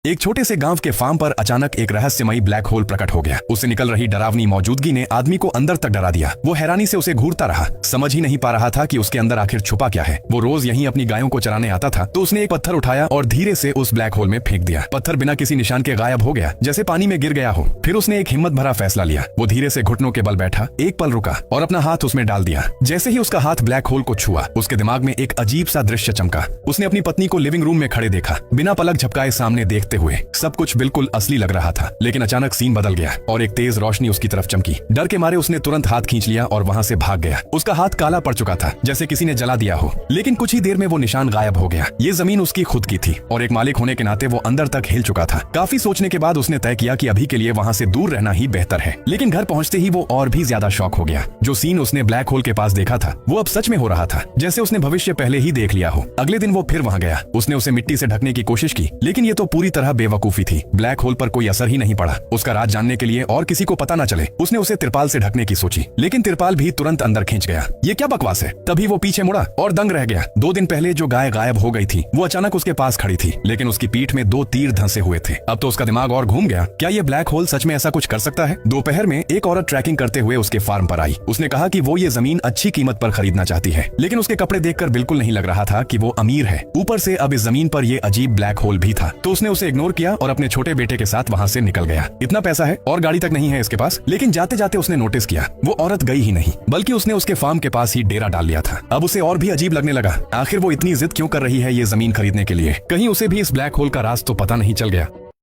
एक छोटे से गांव के फार्म पर अचानक एक रहस्यमयी ब्लैक होल प्रकट हो गया। उससे निकल रही डरावनी मौजूदगी ने आदमी को अंदर तक डरा दिया। वो हैरानी से उसे घूरता रहा, समझ ही नहीं पा रहा था कि उसके अंदर आखिर छुपा क्या है। वो रोज यहीं अपनी गायों को चराने आता था, तो उसने एक पत्थर उठाया और धीरे से उस ब्लैक होल में फेंक दिया। पत्थर बिना किसी निशान के गायब हो गया, जैसे पानी में गिर गया हो। फिर उसने एक हिम्मत भरा फैसला लिया। वो धीरे से घुटनों के बल बैठा, एक पल रुका और अपना हाथ उसमें डाल दिया। जैसे ही उसका हाथ ब्लैक होल को छुआ, उसके दिमाग में एक अजीब सा दृश्य चमका। उसने अपनी पत्नी को लिविंग रूम में खड़े देखा, बिना पलक झपकाए सामने देखते हुए। सब कुछ बिल्कुल असली लग रहा था, लेकिन अचानक सीन बदल गया और एक तेज रोशनी उसकी तरफ चमकी। डर के मारे उसने तुरंत हाथ खींच लिया और वहां से भाग गया। उसका हाथ काला पड़ चुका था, जैसे किसी ने जला दिया हो, लेकिन कुछ ही देर में वो निशान गायब हो गया। ये जमीन उसकी खुद की थी और एक मालिक होने के नाते वो अंदर तक हिल चुका था। काफी सोचने के बाद उसने तय किया कि अभी के लिए वहां से दूर रहना ही बेहतर है। लेकिन घर पहुंचते ही वो और भी ज्यादा शॉक हो गया। जो सीन उसने ब्लैक होल के पास देखा था, वो अब सच में हो रहा था, जैसे उसने भविष्य पहले ही देख लिया हो। अगले दिन वो फिर वहां गया। उसने उसे मिट्टी से ढकने की कोशिश की, लेकिन ये तो पूरी तरह बेवकूफी थी। ब्लैक होल पर कोई असर ही नहीं पड़ा। उसका राज जानने के लिए और किसी को पता न चले, उसने उसे तिरपाल से ढकने की सोची, लेकिन तिरपाल भी तुरंत अंदर खींच गया। ये क्या बकवास है। तभी वो पीछे मुड़ा और दंग रह गया। 2 दिन पहले जो गाय गायब हो गई थी, वो अचानक उसके पास खड़ी थी, लेकिन उसकी पीठ में 2 तीर धंसे हुए थे। अब तो उसका दिमाग और घूम गया। क्या ये ब्लैक होल सच में ऐसा कुछ कर सकता है? दोपहर में एक औरत ट्रैकिंग करते हुए उसके फार्म पर आई। उसने कहा कि वो ये जमीन अच्छी कीमत पर खरीदना चाहती है, लेकिन उसके कपड़े देखकर बिल्कुल नहीं लग रहा था कि वो अमीर है। ऊपर से अब इस जमीन पर ये अजीब ब्लैक होल भी था। तो उसने उसे इग्नोर किया और अपने छोटे बेटे के साथ वहां से निकल गया। इतना पैसा है और गाड़ी तक नहीं है इसके पास। लेकिन जाते जाते उसने नोटिस किया, वो औरत गई ही नहीं, बल्कि उसने उसके फार्म के पास ही डेरा डाल लिया था। अब उसे और भी अजीब लगने लगा। आखिर वो इतनी जिद क्यों कर रही है ये जमीन खरीदने के लिए? कहीं उसे भी इस ब्लैक होल का राज तो पता नहीं चल गया।